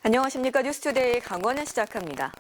안녕하십니까. 뉴스투데이 강원을 시작합니다.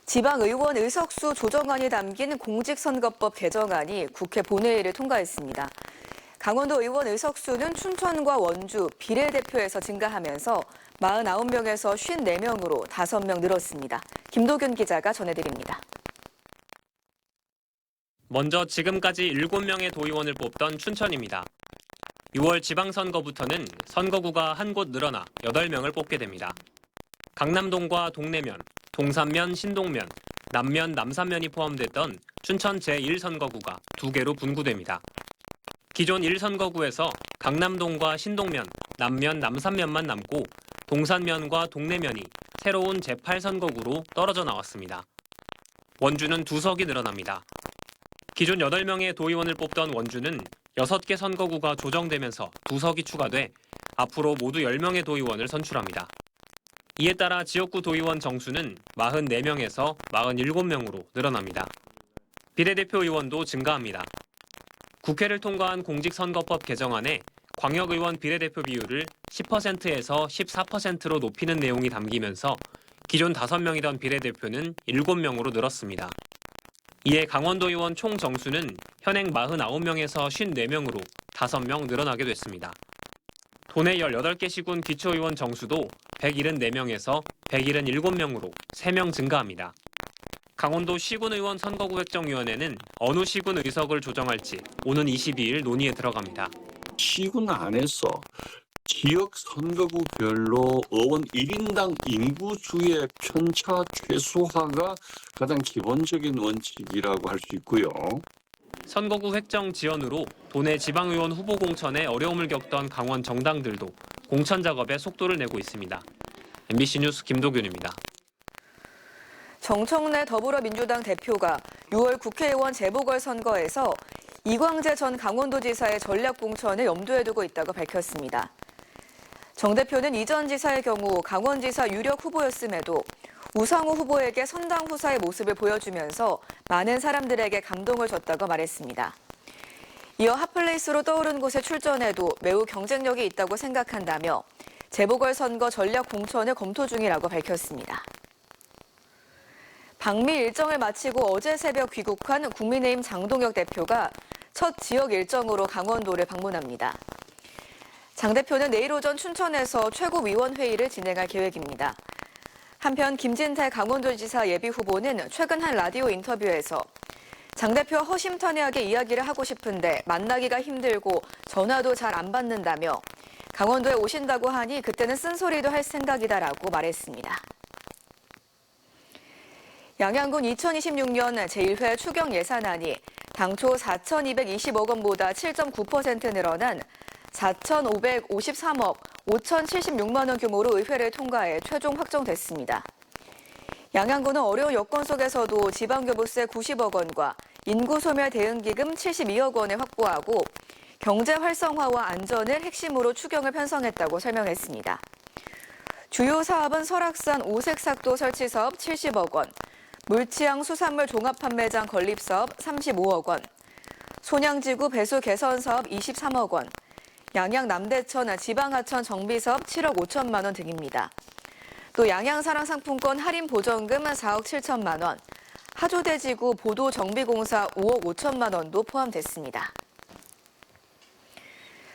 지방의원 의석수 조정안이 담긴 공직선거법 개정안이 국회 본회의를 통과했습니다. 강원도 의원 의석수는 춘천과 원주, 비례대표에서 증가하면서 49명에서 54명으로 5명 늘었습니다. 김도균 기자가 전해드립니다. 먼저 지금까지 7명의 도의원을 뽑던 춘천입니다. 6월 지방선거부터는 선거구가 한 곳 늘어나 8명을 뽑게 됩니다. 강남동과 동래면, 동산면, 신동면, 남면, 남산면이 포함됐던 춘천 제1선거구가 2개로 분구됩니다. 기존 1선거구에서 강남동과 신동면, 남면, 남산면만 남고 동산면과 동래면이 새로운 제8선거구로 떨어져 나왔습니다. 원주는 2석이 늘어납니다. 기존 8명의 도의원을 뽑던 원주는 6개 선거구가 조정되면서 2석이 추가돼 앞으로 모두 10명의 도의원을 선출합니다. 이에 따라 지역구 도의원 정수는 44명에서 47명으로 늘어납니다. 비례대표 의원도 증가합니다. 국회를 통과한 공직선거법 개정안에 광역의원 비례대표 비율을 10%에서 14%로 높이는 내용이 담기면서 기존 5명이던 비례대표는 7명으로 늘었습니다. 이에 강원도의원 총 정수는 현행 49명에서 54명으로 5명 늘어나게 됐습니다. 도내 18개 시군 기초의원 정수도 174명에서 177명으로 3명 증가합니다. 강원도 시군의원 선거구획정위원회는 어느 시군 의석을 조정할지 오는 22일 논의에 들어갑니다. 시군 안에서 지역 선거구별로 의원 1인당 인구수의 편차 최소화가 가장 기본적인 원칙이라고 할 수 있고요. 선거구 획정 지연으로 도내 지방의원 후보 공천에 어려움을 겪던 강원 정당들도 공천 작업에 속도를 내고 있습니다. MBC 뉴스 김도균입니다. 정청래 더불어민주당 대표가 6월 국회의원 재보궐선거에서 이광재 전 강원도지사의 전략공천을 염두에 두고 있다고 밝혔습니다. 정 대표는 이전 지사의 경우 강원지사 유력 후보였음에도 우상호 후보에게 선당 후사의 모습을 보여주면서 많은 사람들에게 감동을 줬다고 말했습니다. 이어 핫플레이스로 떠오른 곳에 출전해도 매우 경쟁력이 있다고 생각한다며 재보궐선거 전략 공천을 검토 중이라고 밝혔습니다. 방미 일정을 마치고 어제 새벽 귀국한 국민의힘 장동혁 대표가 첫 지역 일정으로 강원도를 방문합니다. 장 대표는 내일 오전 춘천에서 최고위원회의를 진행할 계획입니다. 한편 김진태 강원도지사 예비후보는 최근 한 라디오 인터뷰에서 장 대표와 허심탄회하게 이야기를 하고 싶은데 만나기가 힘들고 전화도 잘 안 받는다며 강원도에 오신다고 하니 그때는 쓴소리도 할 생각이다라고 말했습니다. 양양군 2026년 제1회 추경 예산안이 당초 4,220억 원보다 7.9% 늘어난 4,553억 5,076만 원 규모로 의회를 통과해 최종 확정됐습니다. 양양군은 어려운 여건 속에서도 지방교부세 90억 원과 인구소멸 대응기금 72억 원을 확보하고 경제 활성화와 안전을 핵심으로 추경을 편성했다고 설명했습니다. 주요 사업은 설악산 오색삭도 설치 사업 70억 원, 물치항 수산물 종합판매장 건립 사업 35억 원, 손양지구 배수 개선 사업 23억 원, 양양 남대천 지방하천 정비 사업 7억 5천만 원 등입니다. 또 양양사랑 상품권 할인 보전금 4억 7천만 원, 하조대지구 보도 정비공사 5억 5천만 원도 포함됐습니다.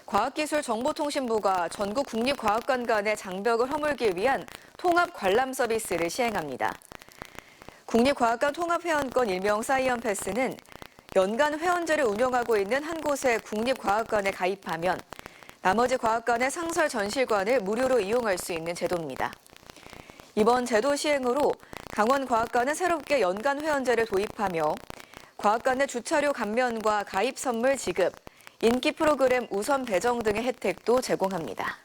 과학기술정보통신부가 전국 국립과학관 간의 장벽을 허물기 위한 통합 관람 서비스를 시행합니다. 국립과학관 통합회원권 일명 사이언패스는 연간 회원제를 운영하고 있는 한 곳의 국립과학관에 가입하면 나머지 과학관의 상설 전시관을 무료로 이용할 수 있는 제도입니다. 이번 제도 시행으로 강원과학관은 새롭게 연간 회원제를 도입하며 과학관 내 주차료 감면과 가입 선물 지급, 인기 프로그램 우선 배정 등의 혜택도 제공합니다.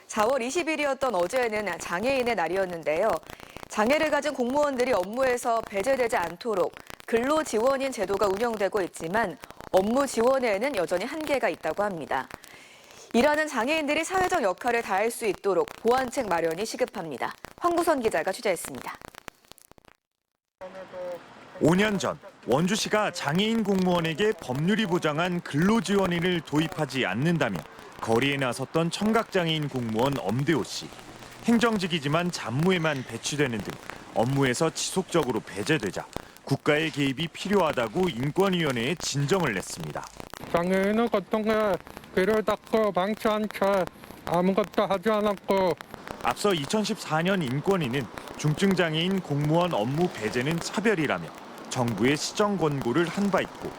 4월 20일이었던 어제는 장애인의 날이었는데요. 장애를 가진 공무원들이 업무에서 배제되지 않도록 근로지원인 제도가 운영되고 있지만 업무 지원에는 여전히 한계가 있다고 합니다. 일하는 장애인들이 사회적 역할을 다할 수 있도록 보완책 마련이 시급합니다. 황구선 기자가 취재했습니다. 5년 전 원주시가 장애인 공무원에게 법률이 보장한 근로지원인을 도입하지 않는다며 거리에 나섰던 청각장애인 공무원 엄대호 씨. 행정직이지만 잡무에만 배치되는 등 업무에서 지속적으로 배제되자 국가의 개입이 필요하다고 인권위원회에 진정을 냈습니다. 장애인은 고통에 귀를 닫고 방치한 채 아무것도 하지 않았고 앞서 2014년 인권위는 중증장애인 공무원 업무 배제는 차별이라며 정부에 시정 권고를 한 바 있고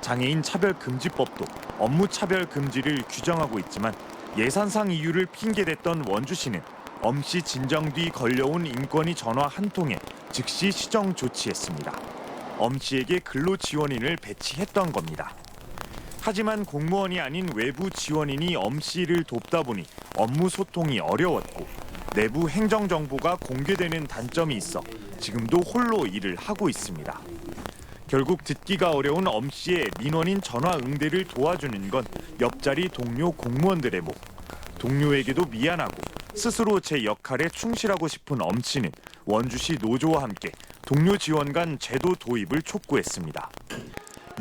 장애인 차별금지법도 업무 차별 금지를 규정하고 있지만 예산상 이유를 핑계댔던 원주시는 엄 씨 진정 뒤 걸려온 인권위 전화 한 통에 즉시 시정 조치했습니다. 엄 씨에게 근로 지원인을 배치했던 겁니다. 하지만 공무원이 아닌 외부 지원인이 엄 씨를 돕다 보니 업무 소통이 어려웠고 내부 행정 정보가 공개되는 단점이 있어 지금도 홀로 일을 하고 있습니다. 결국 듣기가 어려운 엄 씨의 민원인 전화 응대를 도와주는 건 옆자리 동료 공무원들의 목. 동료에게도 미안하고 스스로 제 역할에 충실하고 싶은 엄 씨는 원주시 노조와 함께 동료 지원 간 제도 도입을 촉구했습니다.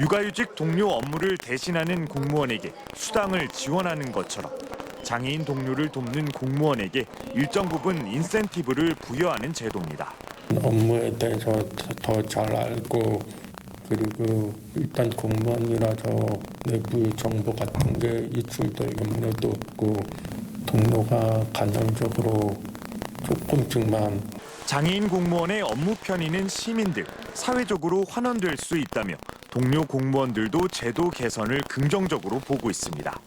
육아휴직 동료 업무를 대신하는 공무원에게 수당을 지원하는 것처럼 장애인 동료를 돕는 공무원에게 일정 부분 인센티브를 부여하는 제도입니다. 업무에 대해서 더 잘 알고 그리고 일단 공무원이라서 내부 정보 같은 게 유출될 염려도 없고 동료가 간헐적으로 조금씩만 장애인 공무원의 업무 편의는 시민들, 사회적으로 환원될 수 있다며 동료 공무원들도 제도 개선을 긍정적으로 보고 있습니다.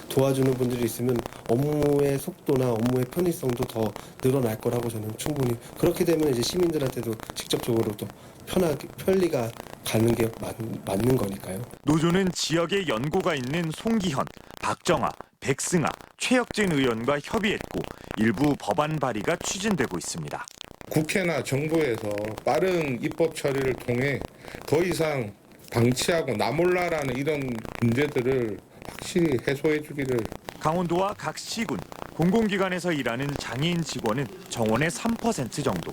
도와주는 분들이 있으면 업무의 속도나 업무의 편의성도 더 늘어날 거라고 저는 충분히 그렇게 되면 이제 시민들한테도 직접적으로 또 편리가 가는 게 맞는 거니까요. 노조는 지역에 연고가 있는 송기현, 박정아, 백승아, 최혁진 의원과 협의했고 일부 법안 발의가 추진되고 있습니다. 국회나 정부에서 빠른 입법 처리를 통해 더 이상 방치하고 나몰라라는 이런 문제들을 확실히 해소해 주기를. 강원도와 각 시군, 공공기관에서 일하는 장애인 직원은 정원의 3% 정도.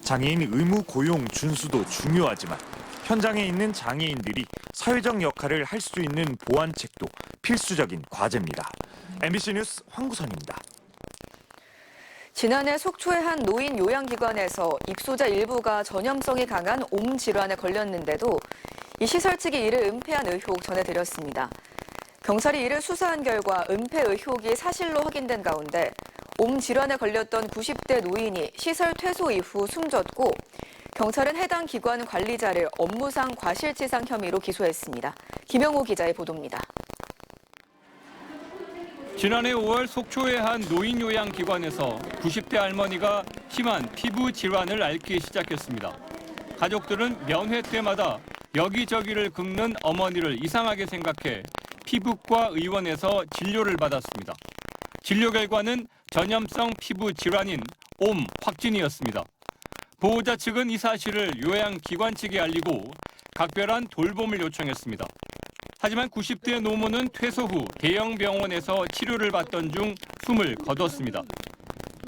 장애인 의무 고용 준수도 중요하지만 현장에 있는 장애인들이 사회적 역할을 할 수 있는 보완책도 필수적인 과제입니다. MBC 뉴스 황구선입니다. 지난해 속초의 한 노인 요양기관에서 입소자 일부가 전염성이 강한 옴 질환에 걸렸는데도 이 시설 측이 이를 은폐한 의혹 전해드렸습니다. 경찰이 이를 수사한 결과 은폐 의혹이 사실로 확인된 가운데 옴 질환에 걸렸던 90대 노인이 시설 퇴소 이후 숨졌고 경찰은 해당 기관 관리자를 업무상 과실치상 혐의로 기소했습니다. 김영호 기자의 보도입니다. 지난해 5월 속초의 한 노인요양기관에서 90대 할머니가 심한 피부 질환을 앓기 시작했습니다. 가족들은 면회 때마다 여기저기를 긁는 어머니를 이상하게 생각해 피부과 의원에서 진료를 받았습니다. 진료 결과는 전염성 피부 질환인 옴 확진이었습니다. 보호자 측은 이 사실을 요양기관 측에 알리고 각별한 돌봄을 요청했습니다. 하지만 90대 노모는 퇴소 후 대형 병원에서 치료를 받던 중 숨을 거뒀습니다.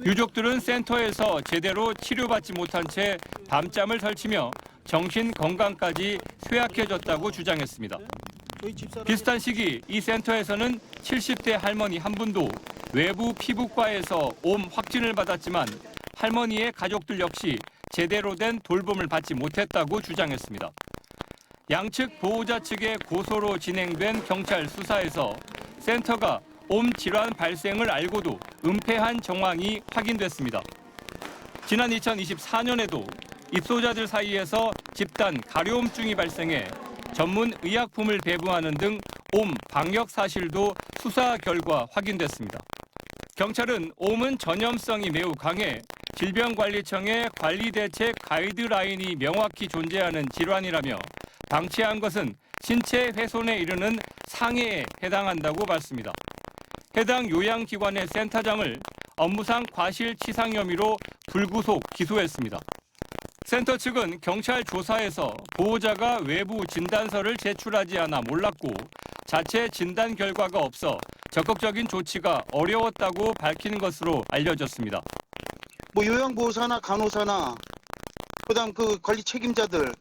유족들은 센터에서 제대로 치료받지 못한 채 밤잠을 설치며 정신 건강까지 쇠약해졌다고 주장했습니다. 비슷한 시기 이 센터에서는 70대 할머니 한 분도 외부 피부과에서 옴 확진을 받았지만 할머니의 가족들 역시 제대로 된 돌봄을 받지 못했다고 주장했습니다. 양측 보호자 측의 고소로 진행된 경찰 수사에서 센터가 옴 질환 발생을 알고도 은폐한 정황이 확인됐습니다. 지난 2024년에도 입소자들 사이에서 집단 가려움증이 발생해 전문 의약품을 배부하는 등 옴 방역 사실도 수사 결과 확인됐습니다. 경찰은 옴은 전염성이 매우 강해 질병관리청의 관리대책 가이드라인이 명확히 존재하는 질환이라며 방치한 것은 신체 훼손에 이르는 상해에 해당한다고 밝습니다. 해당 요양기관의 센터장을 업무상 과실치상 혐의로 불구속 기소했습니다. 센터 측은 경찰 조사에서 보호자가 외부 진단서를 제출하지 않아 몰랐고 자체 진단 결과가 없어 적극적인 조치가 어려웠다고 밝힌 것으로 알려졌습니다. 요양보호사나 간호사나 그다음 그 관리 책임자들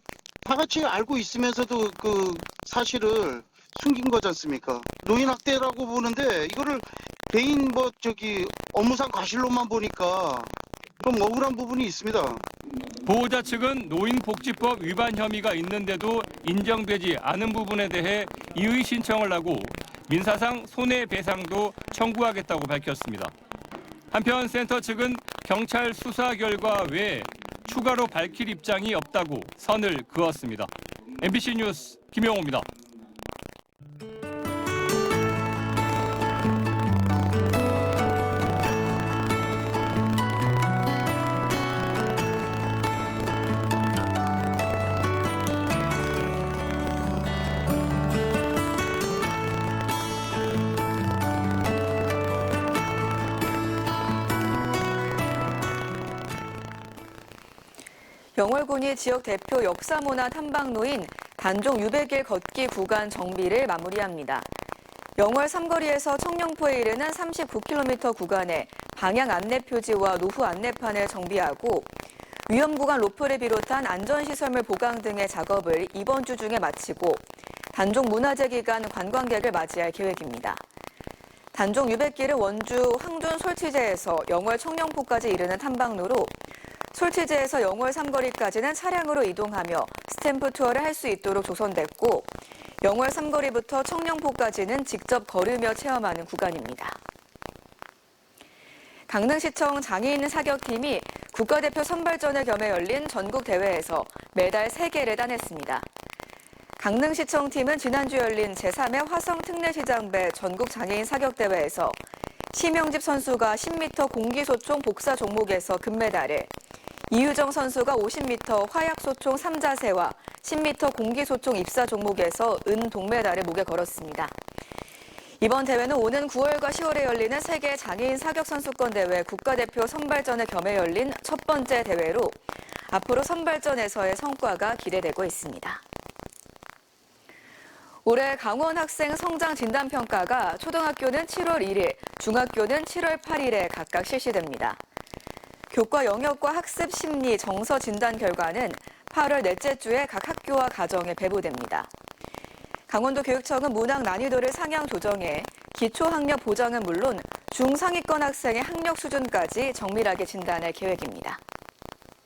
다 같이 알고 있으면서도 그 사실을 숨긴 거지 않습니까? 노인 학대라고 보는데 이거를 개인 업무상 과실로만 보니까 좀 억울한 부분이 있습니다. 보호자 측은 노인복지법 위반 혐의가 있는데도 인정되지 않은 부분에 대해 이의 신청을 하고 민사상 손해배상도 청구하겠다고 밝혔습니다. 한편 센터 측은 경찰 수사 결과 외에 추가로 밝힐 입장이 없다고 선을 그었습니다. MBC 뉴스 김영호입니다. 영월군이 지역 대표 역사문화 탐방로인 단종 유백일 걷기 구간 정비를 마무리합니다. 영월 삼거리에서 청룡포에 이르는 39km 구간에 방향 안내 표지와 노후 안내판을 정비하고 위험 구간 로프를 비롯한 안전시설물 보강 등의 작업을 이번 주 중에 마치고 단종 문화재 기간 관광객을 맞이할 계획입니다. 단종 유백길은 원주 황준 솔치제에서 영월 청룡포까지 이르는 탐방로로 솔치제에서 영월 삼거리까지는 차량으로 이동하며 스탬프 투어를 할 수 있도록 조성됐고 영월 삼거리부터 청룡포까지는 직접 걸으며 체험하는 구간입니다. 강릉시청 장애인 사격팀이 국가대표 선발전을 겸해 열린 전국대회에서 메달 3개를 따냈습니다. 강릉시청팀은 지난주 열린 제3회 화성특례시장배 전국장애인 사격대회에서 심영집 선수가 10m 공기소총 복사 종목에서 금메달을, 이유정 선수가 50m 화약소총 3자세와 10m 공기소총 입사 종목에서 동메달을 목에 걸었습니다. 이번 대회는 오는 9월과 10월에 열리는 세계 장애인 사격선수권대회 국가대표 선발전을 겸해 열린 첫 번째 대회로 앞으로 선발전에서의 성과가 기대되고 있습니다. 올해 강원 학생 성장 진단평가가 초등학교는 7월 1일, 중학교는 7월 8일에 각각 실시됩니다. 교과 영역과 학습 심리 정서 진단 결과는 8월 넷째 주에 각 학교와 가정에 배부됩니다. 강원도 교육청은 문학 난이도를 상향 조정해 기초학력 보장은 물론 중상위권 학생의 학력 수준까지 정밀하게 진단할 계획입니다.